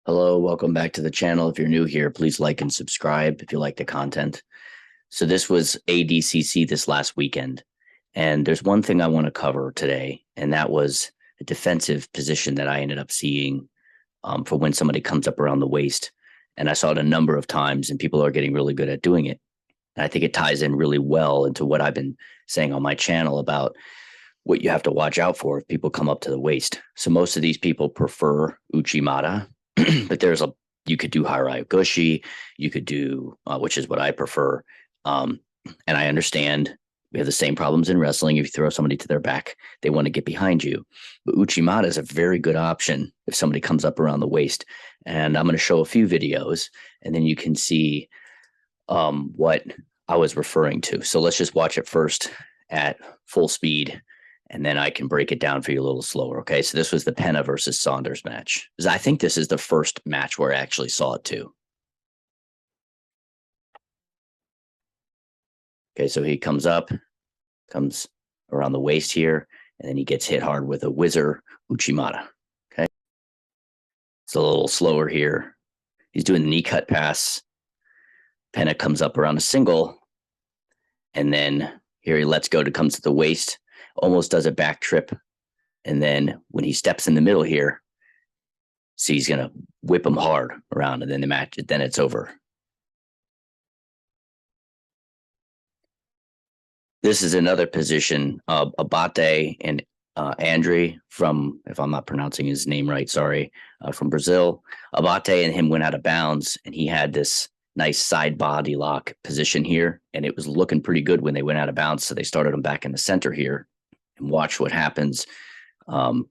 Hello, welcome back to the channel. If you're new here, please like and subscribe if you like the content. So this was ADCC this last weekend, and there's one thing I want to cover today, and that was a defensive position that I ended up seeing for when somebody comes up around the waist. And I saw it a number of times, and people are getting really good at doing it. And I think it ties in really well into what I've been saying on my channel about what you have to watch out for if people come up to the waist. So most of these people prefer Uchi, but you could do Harai goshi, you could do which is what I prefer. And I understand we have the same problems in wrestling. If you throw somebody to their back, they want to get behind you. But Uchimata is a very good option if somebody comes up around the waist. And I'm going to show a few videos, and then you can see what I was referring to. So let's just watch it first at full speed, and then I can break it down for you a little slower. Okay, so this was the Pena versus Saunders match. I think this is the first match where I actually saw it too. Okay, so he comes around the waist here, and then he gets hit hard with a whizzer Uchimata. Okay, it's a little slower here. He's doing the knee cut pass. Pena comes up around a single, and then here he lets go comes to the waist, almost does a back trip, and then when he steps in the middle here, see, he's gonna whip him hard around, and then it's over. This is another position. Abate and Andre from, if I'm not pronouncing his name right, sorry, from Brazil. Abate and him went out of bounds, and he had this nice side body lock position here, and it was looking pretty good when they went out of bounds. So they started him back in the center here, and watch what happens.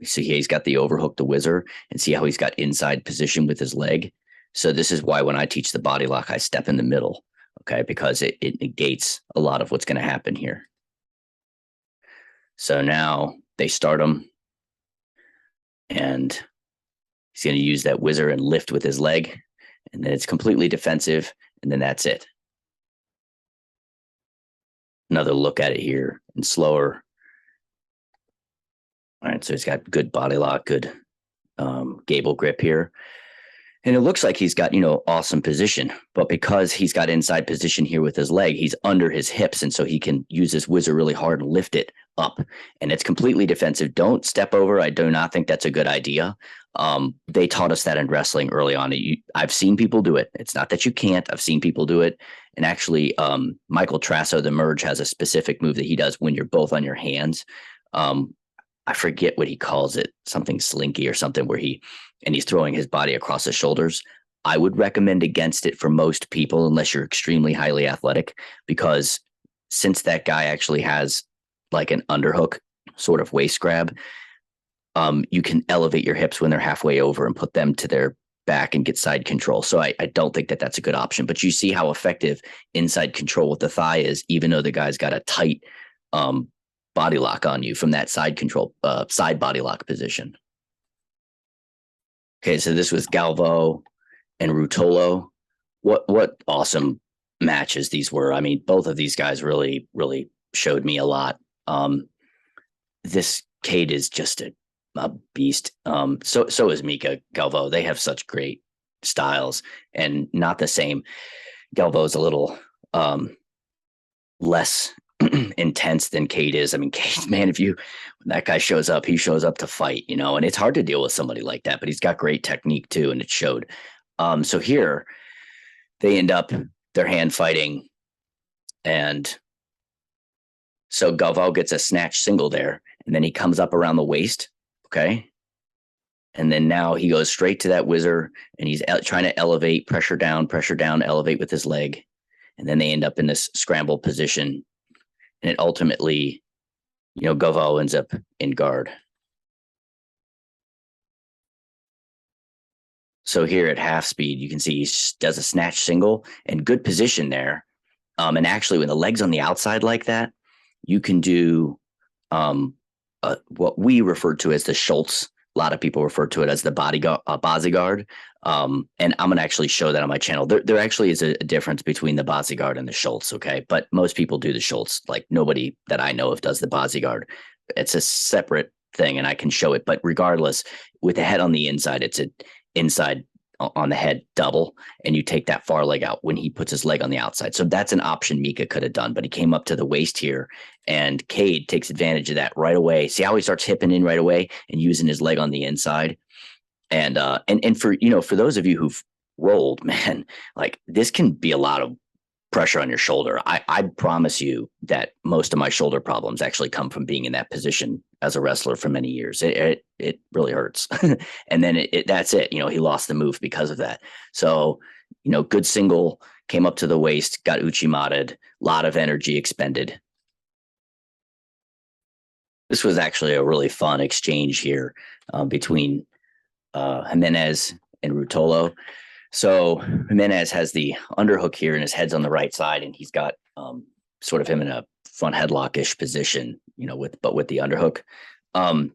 See, he's got the overhook, the whizzer, and see how he's got inside position with his leg. So this is why when I teach the body lock, I step in the middle. Okay, because it negates a lot of what's going to happen here. So now they start him, and he's going to use that whizzer and lift with his leg, and then it's completely defensive, and then that's it. Another look at it here and slower. All right, so he's got good body lock, good gable grip here. And it looks like he's got, awesome position, but because he's got inside position here with his leg, he's under his hips. And so he can use this whizzer really hard and lift it up, and it's completely defensive. Don't step over. I do not think that's a good idea. They taught us that in wrestling early on. I've seen people do it. It's not that you can't. I've seen people do it. And actually, Michael Trasso, the Merge, has a specific move that he does when you're both on your hands. I forget what he calls it, something slinky or something, where he's throwing his body across his shoulders. I would recommend against it for most people, unless you're extremely highly athletic, because since that guy actually has like an underhook sort of waist grab, you can elevate your hips when they're halfway over and put them to their back and get side control. So I don't think that that's a good option, but you see how effective inside control with the thigh is, even though the guy's got a tight body lock on you from that side control, side body lock position. Okay, so this was Galvo and Rotolo. What awesome matches these were. I mean, both of these guys really, really showed me a lot. This Cade is just a beast. So is Mika Galvo. They have such great styles, and not the same. Galvo's a little less intense than Cade is. I mean, Cade, man, when that guy shows up, he shows up to fight, and it's hard to deal with somebody like that, but he's got great technique too, and it showed. So here they end up their hand fighting, and so Galvo gets a snatch single there, and then he comes up around the waist, okay? And then now he goes straight to that whizzer, and he's trying to elevate, pressure down, elevate with his leg, and then they end up in this scramble position. And it ultimately, Galvo ends up in guard. So here at half speed, you can see he does a snatch single and good position there. And actually, when the leg's on the outside like that, you can do what we refer to as the Schultz. A lot of people refer to it as the Bazigard. And I'm going to actually show that on my channel. There actually is a difference between the Bazigard and the Schultz, okay? But most people do the Schultz. Like, nobody that I know of does the Bazigard. It's a separate thing, and I can show it. But regardless, with the head on the inside, it's an inside on the head double, and you take that far leg out when he puts his leg on the outside. So that's an option Mika could have done, but he came up to the waist here, and Cade takes advantage of that right away. See how he starts hipping in right away and using his leg on the inside. And for, for those of you who've rolled, man, like this can be a lot of pressure on your shoulder. I promise you that most of my shoulder problems actually come from being in that position as a wrestler for many years. It really hurts. And then that's it. He lost the move because of that. So, good single, came up to the waist, got Uchi-mata'd, a lot of energy expended. This was actually a really fun exchange here between Jimenez and Rotolo. So Jimenez has the underhook here and his head's on the right side, and he's got sort of him in a front headlock-ish position, with the underhook. And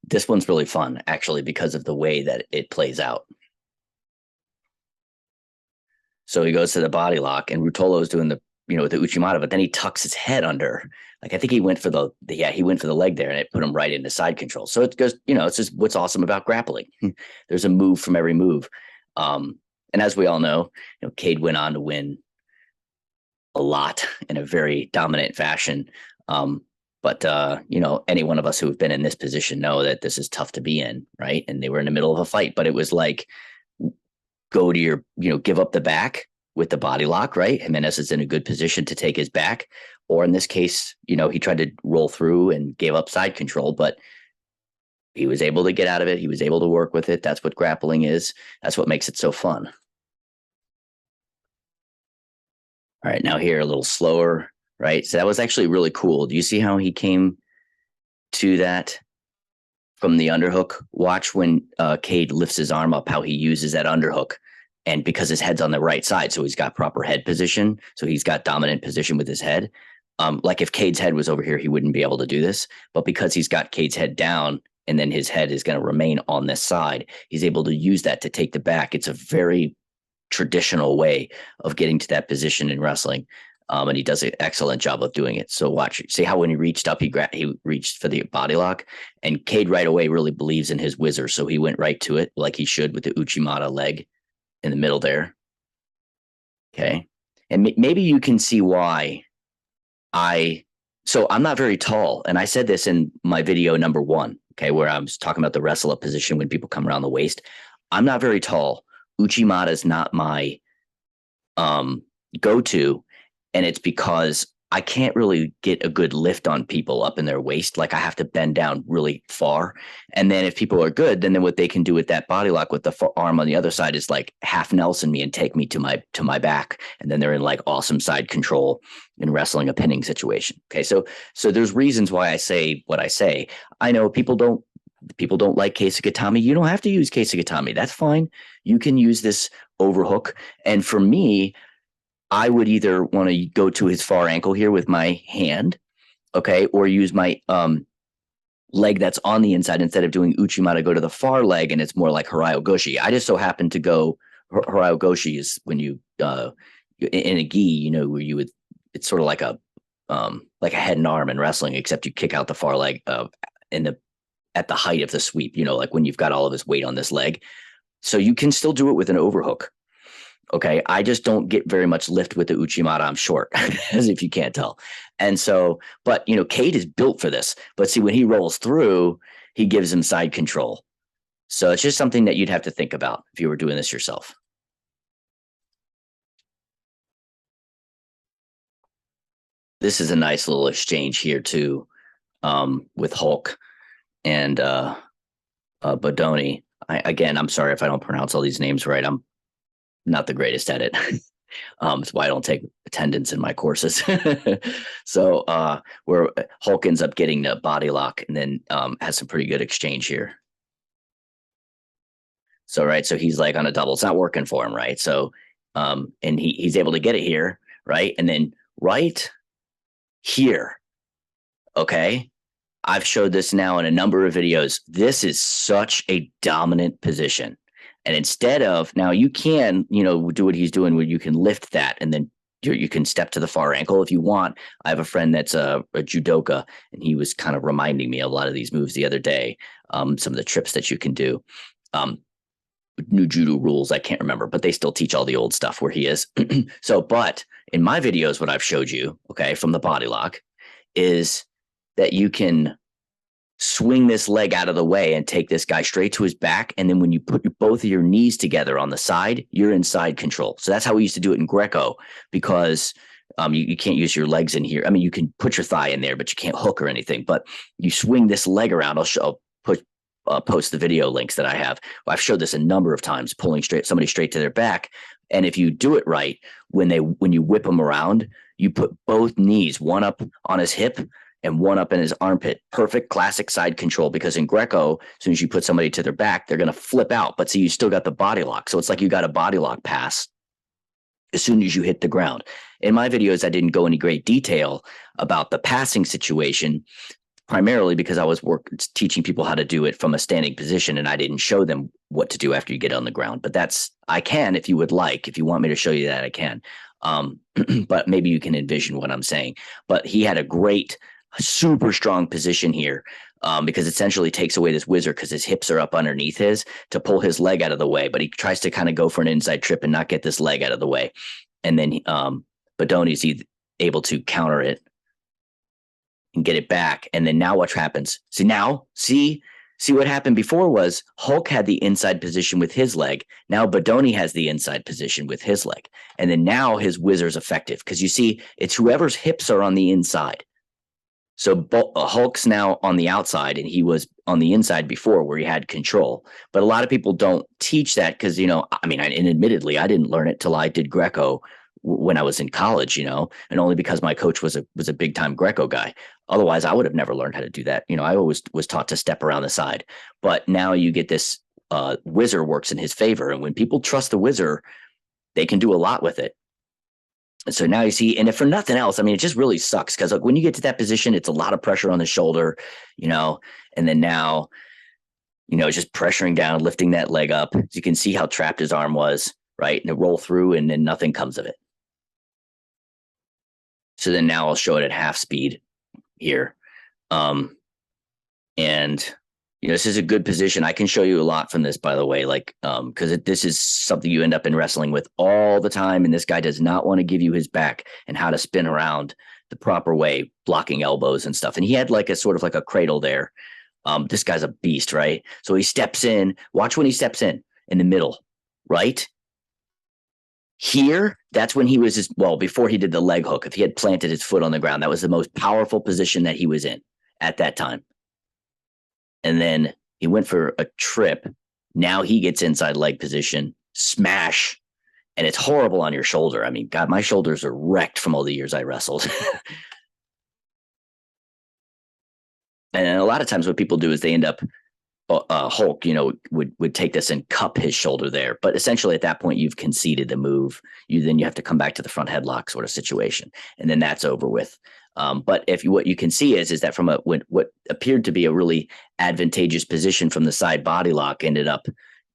this one's really fun, actually, because of the way that it plays out. So he goes to the body lock, and Rotolo's doing the Uchi-mata, but then he tucks his head under. Like, I think he went for he went for the leg there, and it put him right into side control. So it goes, it's just what's awesome about grappling. There's a move from every move. And as we all know, Cade went on to win a lot in a very dominant fashion. But any one of us who have been in this position know that this is tough to be in, right? And they were in the middle of a fight, but it was like, go to your, give up the back with the body lock, right? Jimenez is in a good position to take his back. Or in this case, he tried to roll through and gave up side control, but he was able to get out of it. He was able to work with it. That's what grappling is. That's what makes it so fun. All right, now here a little slower, right? So that was actually really cool. Do you see how he came to that from the underhook? Watch when Cade lifts his arm up, how he uses that underhook. And because his head's on the right side, so he's got proper head position. So he's got dominant position with his head. Like if Cade's head was over here, he wouldn't be able to do this. But because he's got Cade's head down and then his head is going to remain on this side, he's able to use that to take the back. It's a very traditional way of getting to that position in wrestling. And he does an excellent job of doing it. So watch, see how when he reached up, he reached for the body lock, and Cade right away really believes in his whizzer. So he went right to it like he should with the Uchi-mata leg in the middle there. Okay. And maybe you can see why so I'm not very tall. And I said this in my video number 1, okay, where I was talking about the wrestle up position when people come around the waist. I'm not very tall. Uchi-mata is not my go-to. And it's because I can't really get a good lift on people up in their waist. Like I have to bend down really far. And then if people are good, then what they can do with that body lock with the arm on the other side is like half Nelson me and take me to my back. And then they're in like awesome side control in wrestling a pinning situation. Okay. So there's reasons why I say what I say. I know people don't like Keisugatami. You don't have to use Keisugatami. That's fine. You can use this overhook. And for me, I would either want to go to his far ankle here with my hand, okay, or use my leg that's on the inside instead of doing Uchi-mata, go to the far leg, and it's more like Harayo Goshi. I just so happen to go Harayo Goshi is when you in a gi, where you would, it's sort of like a head and arm in wrestling, except you kick out the far leg at the height of the sweep, like when you've got all of his weight on this leg. So you can still do it with an overhook. Okay, I just don't get very much lift with the Uchi-mata. I'm short, as if you can't tell. And so, but, Cade is built for this. But see, when he rolls through, he gives him side control. So it's just something that you'd have to think about if you were doing this yourself. This is a nice little exchange here, too, with Hulk and Badoni. I'm sorry if I don't pronounce all these names right. I'm not the greatest at it. That's why I don't take attendance in my courses. So where Hulk ends up getting the body lock and then has some pretty good exchange here. So, right. So he's like on a double. It's not working for him. Right. So and he's able to get it here. Right. And then right here. Okay. I've showed this now in a number of videos. This is such a dominant position. And instead of, now you can, do what he's doing where you can lift that and then you can step to the far ankle if you want. I have a friend that's a judoka, and he was kind of reminding me a lot of these moves the other day, some of the trips that you can do. new judo rules. I can't remember, but they still teach all the old stuff where he is. So, but in my videos, what I've showed you, okay, from the Bodylock is that you can swing this leg out of the way and take this guy straight to his back. And then when you put both of your knees together on the side, you're in side control. So that's how we used to do it in Greco, because you can't use your legs in here. I mean, you can put your thigh in there, but you can't hook or anything. But you swing this leg around. I'll post the video links that I have. I've showed this a number of times, pulling somebody straight to their back. And if you do it right, when you whip them around, you put both knees, one up on his hip and one up in his armpit. Perfect classic side control, because in Greco, as soon as you put somebody to their back, they're going to flip out. But see, you still got the body lock. So it's like you got a body lock pass as soon as you hit the ground. In my videos, I didn't go into great detail about the passing situation, primarily because I was teaching people how to do it from a standing position, and I didn't show them what to do after you get on the ground. But I can, if you would like. If you want me to show you that, I can. But maybe you can envision what I'm saying. But he had a great, super strong position here, because it essentially takes away this whizzer, because his hips are up underneath his, to pull his leg out of the way. But he tries to kind of go for an inside trip and not get this leg out of the way. And then Badoni's able to counter it and get it back. And then now what happens? See what happened before was Hulk had the inside position with his leg. Now Badoni has the inside position with his leg. And then now his whizzer's effective, because you see, it's whoever's hips are on the inside. So Hulk's now on the outside, and he was on the inside before, where he had control. But a lot of people don't teach that, because, and admittedly, I didn't learn it till I did Greco when I was in college, and only because my coach was a big time Greco guy. Otherwise, I would have never learned how to do that. I always was taught to step around the side. But now you get this whizzer works in his favor. And when people trust the whizzer, they can do a lot with it. So now you see, and if for nothing else, it just really sucks, because when you get to that position, it's a lot of pressure on the shoulder, and then now, just pressuring down, lifting that leg up. So you can see how trapped his arm was, right? And it roll through, and then nothing comes of it. So then now I'll show it at half speed here. And this is a good position. I can show you a lot from this, by the way, because this is something you end up in wrestling with all the time. And this guy does not want to give you his back and how to spin around the proper way, blocking elbows and stuff. And he had a sort of a cradle there. This guy's a beast, right? So he steps in. Watch when he steps in the middle, right? Here, that's when he was before he did the leg hook. If he had planted his foot on the ground, that was the most powerful position that he was in at that time. And then he went for a trip. Now he gets inside leg position, smash, and it's horrible on your shoulder. God, my shoulders are wrecked from all the years I wrestled. And a lot of times what people do is they end up, Hulk, would take this and cup his shoulder there. But essentially at that point, you've conceded the move. Then you have to come back to the front headlock sort of situation. And then that's over with. But what you can see is that from what appeared to be a really advantageous position from the side body lock ended up,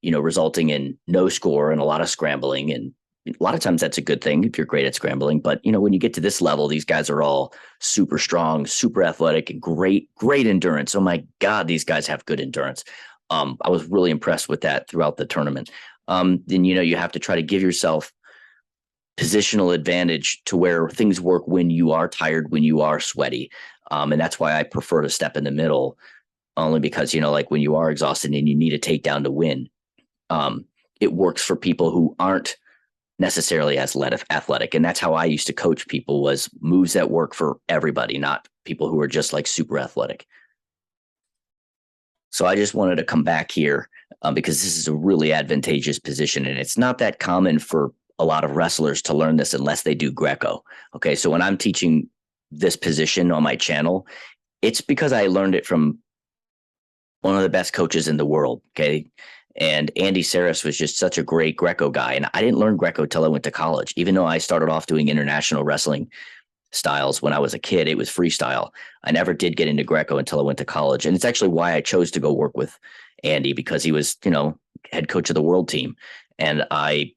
resulting in no score and a lot of scrambling. And a lot of times that's a good thing if you're great at scrambling. But, when you get to this level, these guys are all super strong, super athletic, and great endurance. Oh my God, these guys have good endurance. I was really impressed with that throughout the tournament. Then, you have to try to give yourself positional advantage to where things work when you are tired, when you are sweaty. And that's why I prefer to step in the middle, only because, when you are exhausted and you need a takedown to win, it works for people who aren't necessarily as athletic. And that's how I used to coach people, was moves that work for everybody, not people who are just super athletic. So I just wanted to come back here because this is a really advantageous position, and it's not that common for a lot of wrestlers to learn this unless they do Greco. Okay. So when I'm teaching this position on my channel, it's because I learned it from one of the best coaches in the world. Okay. And Andy Saris was just such a great Greco guy. And I didn't learn Greco till I went to college, even though I started off doing international wrestling styles when I was a kid. It was freestyle. I never did get into Greco until I went to college. And it's actually why I chose to go work with Andy, because he was, head coach of the world team. And I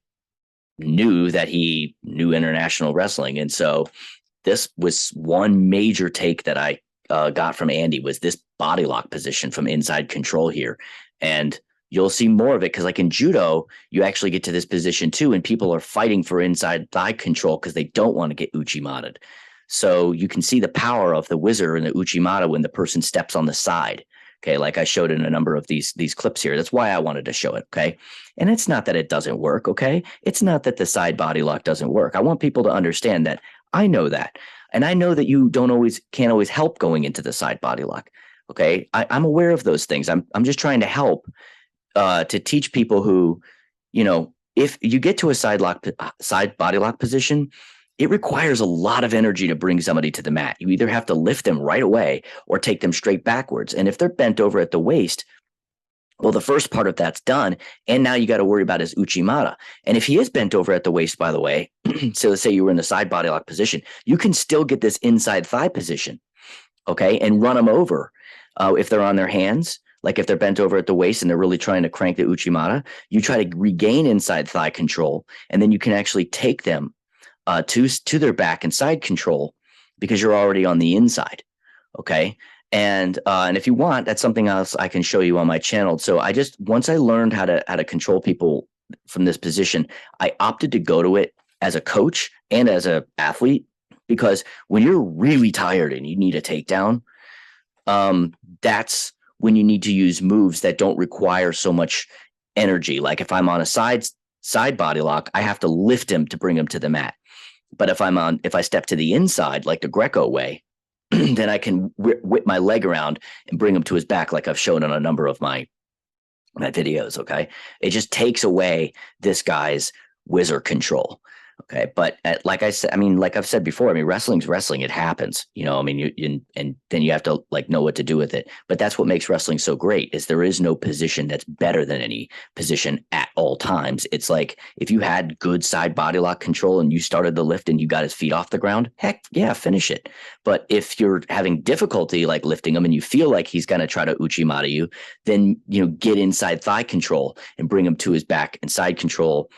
knew that he knew international wrestling. And so this was one major take that I got from Andy, was this body lock position from inside control here. And you'll see more of it. Because like in judo, you actually get to this position too, and people are fighting for inside thigh control because they don't want to get Uchi-mata'd. So you can see the power of the whizzer and the Uchi-mata when the person steps on the side. Okay, like I showed in a number of these clips here. That's why I wanted to show it. Okay, and it's not that it doesn't work. Okay, it's not that the side body lock doesn't work. I want people to understand that I know that, and I know that you can't always help going into the side body lock. Okay, I'm aware of those things. I'm just trying to help to teach people who, if you get to a side body lock position, it requires a lot of energy to bring somebody to the mat. You either have to lift them right away or take them straight backwards. And if they're bent over at the waist, well, the first part of that's done. And now you got to worry about his Uchi-mata. And if he is bent over at the waist, by the way, so let's say you were in the side body lock position, you can still get this inside thigh position, okay, and run them over if they're on their hands. Like if they're bent over at the waist and they're really trying to crank the Uchi-mata, you try to regain inside thigh control, and then you can actually take them to their back and side control because you're already on the inside. Okay. And if you want, that's something else I can show you on my channel. So once I learned how to control people from this position, I opted to go to it as a coach and as a athlete, because when you're really tired and you need a takedown, that's when you need to use moves that don't require so much energy. Like if I'm on a side body lock, I have to lift him to bring him to the mat. But if I step to the inside, like the Greco way, then I can whip my leg around and bring him to his back, like I've shown on a number of my videos. Okay. It just takes away this guy's whizzer control. Okay. But like I said, like I've said before, wrestling's wrestling. It happens, and then you have to know what to do with it. But that's what makes wrestling so great, is there is no position that's better than any position at all times. It's like if you had good side body lock control and you started the lift and you got his feet off the ground, heck yeah, finish it. But if you're having difficulty like lifting him and you feel like he's going to try to Uchi-mata you, then, get inside thigh control and bring him to his back and side control.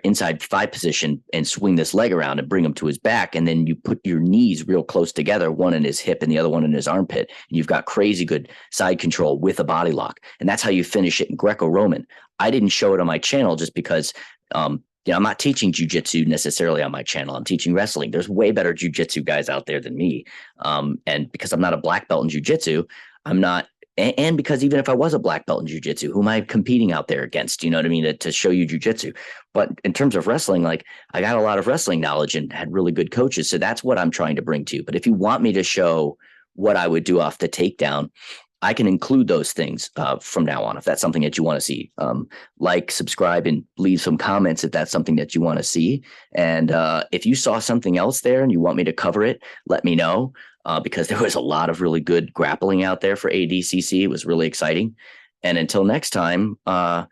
Inside thigh position, and swing this leg around and bring him to his back. And then you put your knees real close together, one in his hip and the other one in his armpit. And you've got crazy good side control with a body lock. And that's how you finish it in Greco-Roman. I didn't show it on my channel just because, I'm not teaching jujitsu necessarily on my channel. I'm teaching wrestling. There's way better jujitsu guys out there than me. And because I'm not a black belt in jujitsu, I'm not. And because even if I was a black belt in jiu-jitsu, who am I competing out there against? You know what I mean? To show you jiu-jitsu. But in terms of wrestling, I got a lot of wrestling knowledge and had really good coaches. So that's what I'm trying to bring to you. But if you want me to show what I would do off the takedown, I can include those things from now on, if that's something that you want to see. Subscribe, and leave some comments if that's something that you want to see. And if you saw something else there and you want me to cover it, let me know. Because there was a lot of really good grappling out there for ADCC. It was really exciting. And until next time, I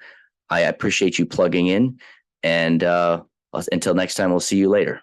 appreciate you plugging in. And until next time, we'll see you later.